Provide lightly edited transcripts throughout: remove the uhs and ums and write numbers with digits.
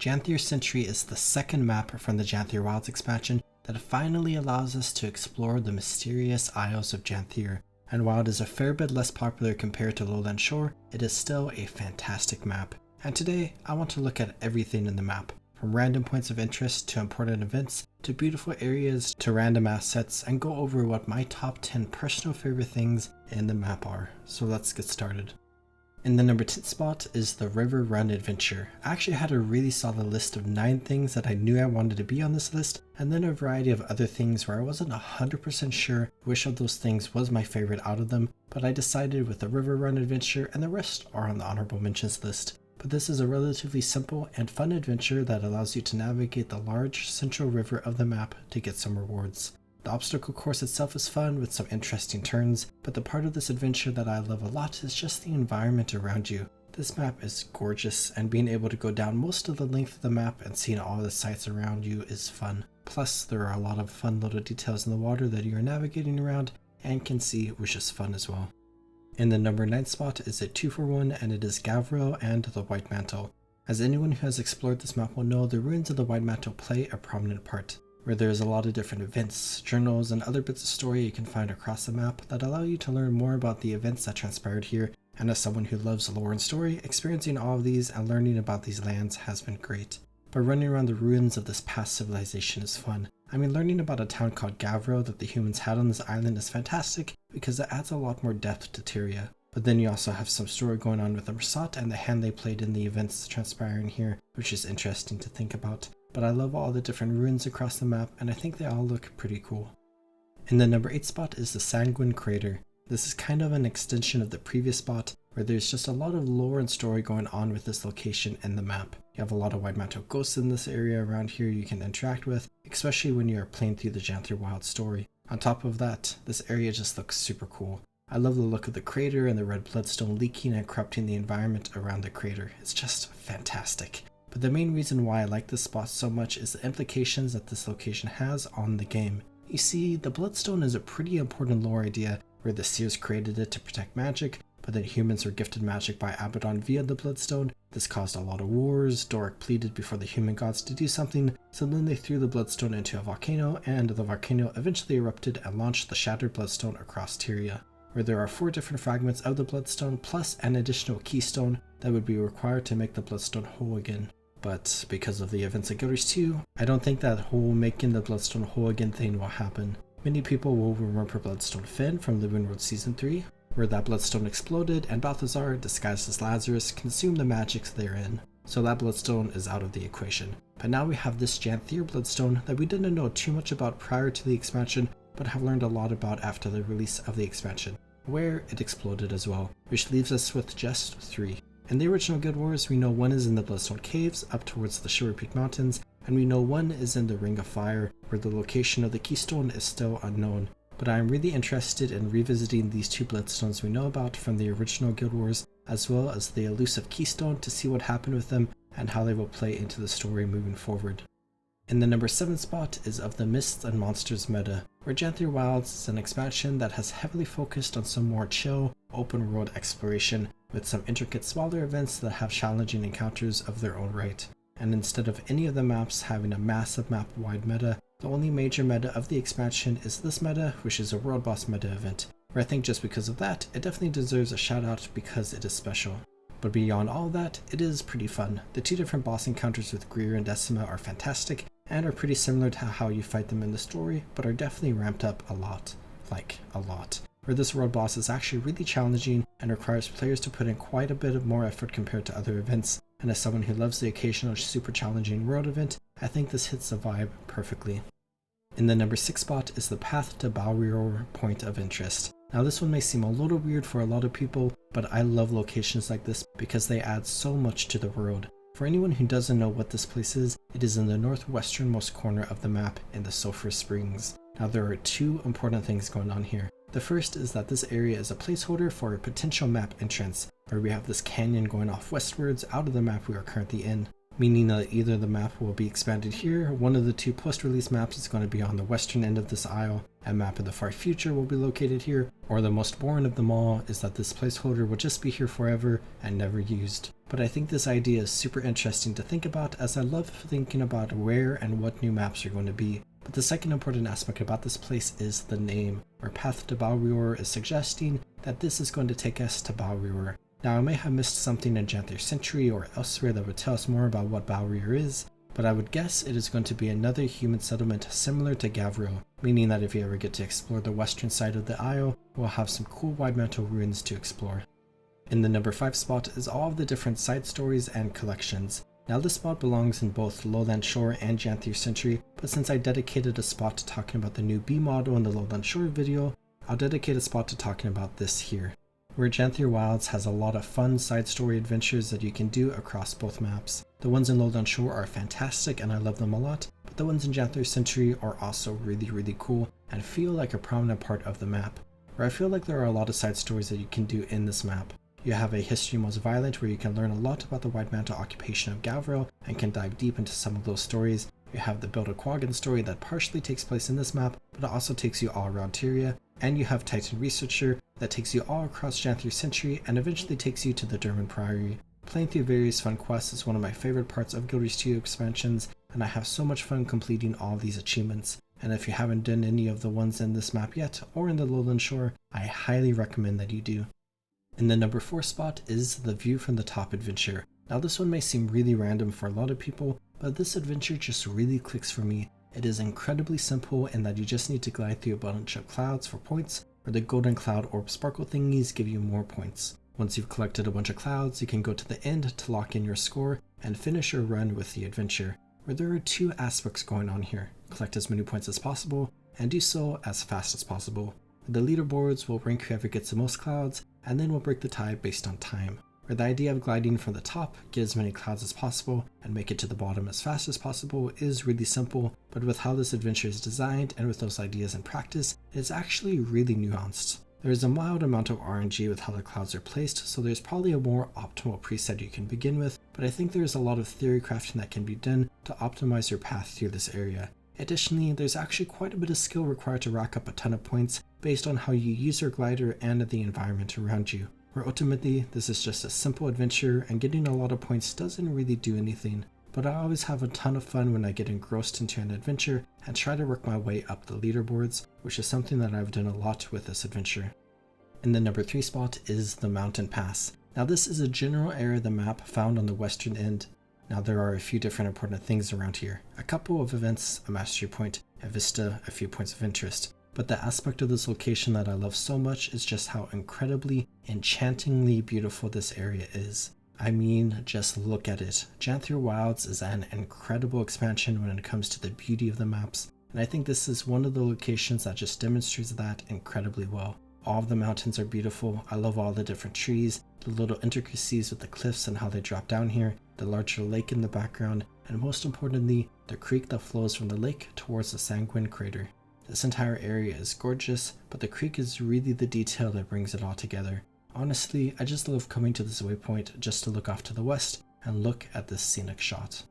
Janthir Syntri is the second map from the Janthir Wilds expansion that finally allows us to explore the mysterious Isles of Janthir, and while it is a fair bit less popular compared to Lowland Shore, it is still a fantastic map. And today, I want to look at everything in the map, from random points of interest to important events, to beautiful areas, to random assets, and go over what my top 10 personal favorite things in the map are. So let's get started. In the number 10 spot is the River Run Adventure. I actually had a really solid list of 9 things that I knew I wanted to be on this list, and then a variety of other things where I wasn't 100% sure which of those things was my favorite out of them, but I decided with the River Run Adventure, and the rest are on the honorable mentions list. But this is a relatively simple and fun adventure that allows you to navigate the large central river of the map to get some rewards. The obstacle course itself is fun with some interesting turns, but the part of this adventure that I love a lot is just the environment around you. This map is gorgeous, and being able to go down most of the length of the map and seeing all the sights around you is fun. Plus, there are a lot of fun little details in the water that you are navigating around and can see, which is fun as well. In the number 9 spot is a 2-for-1, and it is Gavril and the White Mantle. As anyone who has explored this map will know, the ruins of the White Mantle play a prominent part, where there is a lot of different events, journals, and other bits of story you can find across the map that allow you to learn more about the events that transpired here, and as someone who loves lore and story, experiencing all of these and learning about these lands has been great. But running around the ruins of this past civilization is fun. I mean, learning about a town called Gavril that the humans had on this island is fantastic because it adds a lot more depth to Tyria. But then you also have some story going on with the Mersat and the hand they played in the events transpiring here, which is interesting to think about. But I love all the different ruins across the map, and I think they all look pretty cool. In the number 8 spot is the Sanguine Crater. This is kind of an extension of the previous spot, where there's just a lot of lore and story going on with this location in the map. You have a lot of White Mantle ghosts in this area around here you can interact with, especially when you are playing through the Janthir Wilds story. On top of that, this area just looks super cool. I love the look of the crater and the red bloodstone leaking and corrupting the environment around the crater. It's just fantastic. But the main reason why I like this spot so much is the implications that this location has on the game. You see, the bloodstone is a pretty important lore idea where the seers created it to protect magic, but then humans were gifted magic by Abaddon via the bloodstone. This caused a lot of wars. Doric pleaded before the human gods to do something, so then they threw the bloodstone into a volcano, and the volcano eventually erupted and launched the shattered bloodstone across Tyria, where there are 4 different fragments of the bloodstone plus an additional keystone that would be required to make the bloodstone whole again. But because of the events of Guilders 2, I don't think that whole making the bloodstone whole again thing will happen. Many people will remember Bloodstone Fen from Living World Season 3, where that bloodstone exploded and Balthazar, disguised as Lazarus, consumed the magics therein. So that bloodstone is out of the equation. But now we have this Janthir bloodstone that we didn't know too much about prior to the expansion, but have learned a lot about after the release of the expansion, where it exploded as well, which leaves us with just 3. In the original Guild Wars, we know 1 is in the Bloodstone Caves up towards the Shiver Peak Mountains, and we know 1 is in the Ring of Fire, where the location of the keystone is still unknown. But I am really interested in revisiting these 2 bloodstones we know about from the original Guild Wars, as well as the elusive keystone, to see what happened with them and how they will play into the story moving forward. In the number 7 spot is of the Mists and Monsters meta, where Janthir Wilds is an expansion that has heavily focused on some more chill, open world exploration, with some intricate smaller events that have challenging encounters of their own right. And instead of any of the maps having a massive map-wide meta, the only major meta of the expansion is this meta, which is a World Boss meta event, where I think just because of that, it definitely deserves a shout out because it is special. But beyond all that, it is pretty fun. The 2 different boss encounters with Greer and Decima are fantastic, and are pretty similar to how you fight them in the story, but are definitely ramped up a lot. Like, a lot. Where this world boss is actually really challenging and requires players to put in quite a bit of more effort compared to other events, and as someone who loves the occasional super challenging world event, I think this hits the vibe perfectly. In the number 6 spot is the Path to Balrior Point of Interest. Now this one may seem a little weird for a lot of people, but I love locations like this because they add so much to the world. For anyone who doesn't know what this place is, it is in the northwesternmost corner of the map in the Sulfurous Springs. Now there are 2 important things going on here. The first is that this area is a placeholder for a potential map entrance, where we have this canyon going off westwards out of the map we are currently in, meaning that either the map will be expanded here, one of the 2 post-release maps is going to be on the western end of this isle, a map in the far future will be located here, or the most boring of them all is that this placeholder will just be here forever and never used. but I think this idea is super interesting to think about, as I love thinking about where and what new maps are going to be. But the second important aspect about this place is the name, where Path to Balrior is suggesting that this is going to take us to Balrior. Now I may have missed something in Janthir Syntri or elsewhere that would tell us more about what Balrior is, but I would guess it is going to be another human settlement similar to Gavril, meaning that if you ever get to explore the western side of the isle, we'll have some cool Wide Mantle ruins to explore. In the number 5 spot is all of the different side stories and collections. Now this spot belongs in both Lowland Shore and Janthir Syntri, but since I dedicated a spot to talking about the new B model in the Lowland Shore video, I'll dedicate a spot to talking about this here, where Janthir Wilds has a lot of fun side story adventures that you can do across both maps. The ones in Lowland Shore are fantastic and I love them a lot, but the ones in Janthir Syntri are also really cool and feel like a prominent part of the map, where I feel like there are a lot of side stories that you can do in this map. You have a History Most Violent, where you can learn a lot about the Wide Mantle occupation of Gavril and can dive deep into some of those stories. You have the Build a Quaggan story that partially takes place in this map, but it also takes you all around Tyria. And you have Titan Researcher that takes you all across Janthir Syntri and eventually takes you to the Derman Priory. Playing through various fun quests is one of my favorite parts of Guild Wars 2 expansions, and I have so much fun completing all of these achievements. And if you haven't done any of the ones in this map yet, or in the Lowland Shore, I highly recommend that you do. In the number 4 spot is the View from the Top adventure. Now this one may seem really random for a lot of people, but this adventure just really clicks for me. It is incredibly simple in that you just need to glide through a bunch of clouds for points, where the golden cloud orb sparkle thingies give you more points. Once you've collected a bunch of clouds, you can go to the end to lock in your score and finish your run with the adventure, where there are 2 aspects going on here. Collect as many points as possible, and do so as fast as possible. The leaderboards will rank whoever gets the most clouds, and then will break the tie based on time, where the idea of gliding from the top, get as many clouds as possible, and make it to the bottom as fast as possible is really simple, but with how this adventure is designed and with those ideas in practice, it is actually really nuanced. There is a mild amount of RNG with how the clouds are placed, so there's probably a more optimal preset you can begin with, but I think there's a lot of theory crafting that can be done to optimize your path through this area. Additionally, there's actually quite a bit of skill required to rack up a ton of points based on how you use your glider and the environment around you, where ultimately this is just a simple adventure and getting a lot of points doesn't really do anything. But I always have a ton of fun when I get engrossed into an adventure and try to work my way up the leaderboards, which is something that I've done a lot with this adventure. In the number 3 spot is the Mountain Pass. Now this is a general area of the map found on the western end. Now there are a few different important things around here. A couple of events, a mastery point, a vista, a few points of interest. But the aspect of this location that I love so much is just how incredibly, enchantingly beautiful this area is. I mean, just look at it. Janthir Wilds is an incredible expansion when it comes to the beauty of the maps, and I think this is one of the locations that just demonstrates that incredibly well. All of the mountains are beautiful. I love all the different trees, the little intricacies with the cliffs and how they drop down here, the larger lake in the background, and most importantly, the creek that flows from the lake towards the Sanguine Crater. This entire area is gorgeous, but the creek is really the detail that brings it all together. Honestly, I just love coming to this waypoint just to look off to the west and look at this scenic shot.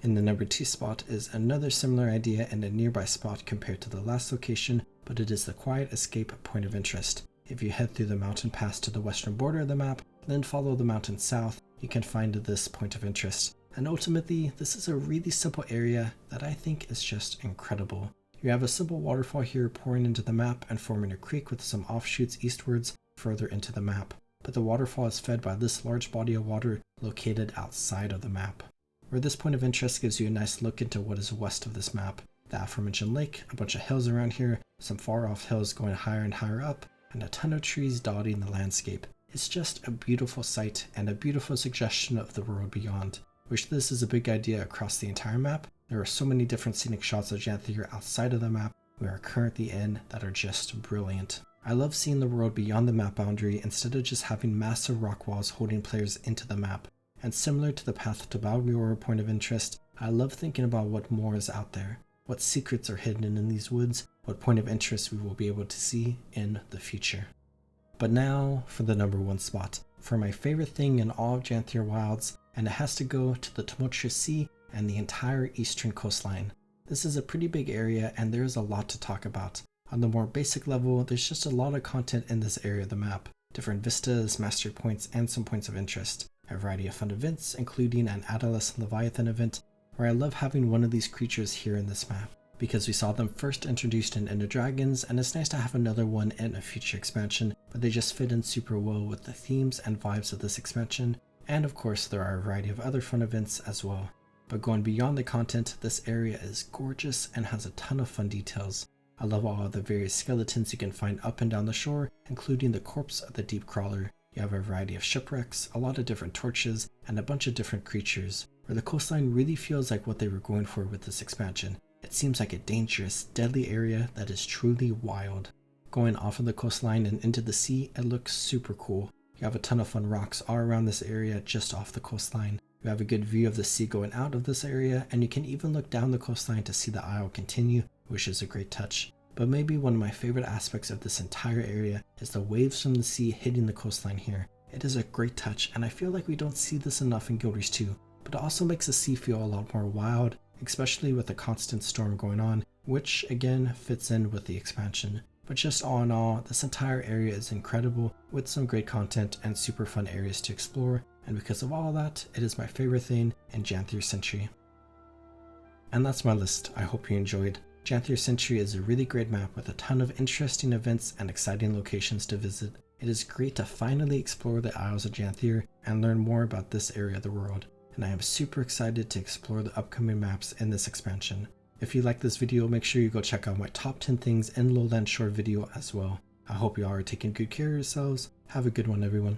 In the number 2 spot is another similar idea and a nearby spot compared to the last location, but it is the Quiet Escape Point of Interest. If you head through the mountain pass to the western border of the map, then follow the mountain south, you can find this point of interest. And ultimately, this is a really simple area that I think is just incredible. You have a simple waterfall here pouring into the map and forming a creek with some offshoots eastwards further into the map, but the waterfall is fed by this large body of water located outside of the map, where this point of interest gives you a nice look into what is west of this map. The aforementioned lake, a bunch of hills around here, some far off hills going higher and higher up, and a ton of trees dotting the landscape. It's just a beautiful sight and a beautiful suggestion of the world beyond, which this is a big idea across the entire map. There are so many different scenic shots of Janthir outside of the map we are currently in that are just brilliant. I love seeing the world beyond the map boundary instead of just having massive rock walls holding players into the map. And similar to the Path to Balrior point of interest, I love thinking about what more is out there, what secrets are hidden in these woods, what point of interest we will be able to see in the future. But now for the number 1 spot, for my favorite thing in all of Janthir Wilds, and it has to go to the Tumultuous Sea and the entire eastern coastline. This is a pretty big area and there is a lot to talk about. On the more basic level, there's just a lot of content in this area of the map. Different vistas, mastery points, and some points of interest. a variety of fun events, including an Adolescent Leviathan event, where I love having one of these creatures here in this map, because we saw them first introduced in Ender Dragons, and it's nice to have another one in a future expansion, but they just fit in super well with the themes and vibes of this expansion, and of course there are a variety of other fun events as well. But going beyond the content, this area is gorgeous and has a ton of fun details. I love all of the various skeletons you can find up and down the shore, including the corpse of the deep crawler. You have a variety of shipwrecks, a lot of different torches, and a bunch of different creatures, where the coastline really feels like what they were going for with this expansion. It seems like a dangerous, deadly area that is truly wild. Going off of the coastline and into the sea, it looks super cool. You have a ton of fun rocks all around this area just off the coastline. You have a good view of the sea going out of this area, and you can even look down the coastline to see the isle continue, which is a great touch. But maybe one of my favorite aspects of this entire area is the waves from the sea hitting the coastline here. It is a great touch, and I feel like we don't see this enough in Guild Wars 2, but it also makes the sea feel a lot more wild, especially with the constant storm going on, which again fits in with the expansion. But just all in all, this entire area is incredible with some great content and super fun areas to explore, and because of all that, it is my favorite thing in Janthir Syntri. And that's my list. I hope you enjoyed. Janthir Syntri is a really great map with a ton of interesting events and exciting locations to visit. It is great to finally explore the Isles of Janthir and learn more about this area of the world, and I am super excited to explore the upcoming maps in this expansion. If you like this video, make sure you go check out my top 10 things in Lowland Shore video as well. I hope you all are taking good care of yourselves. Have a good one, everyone.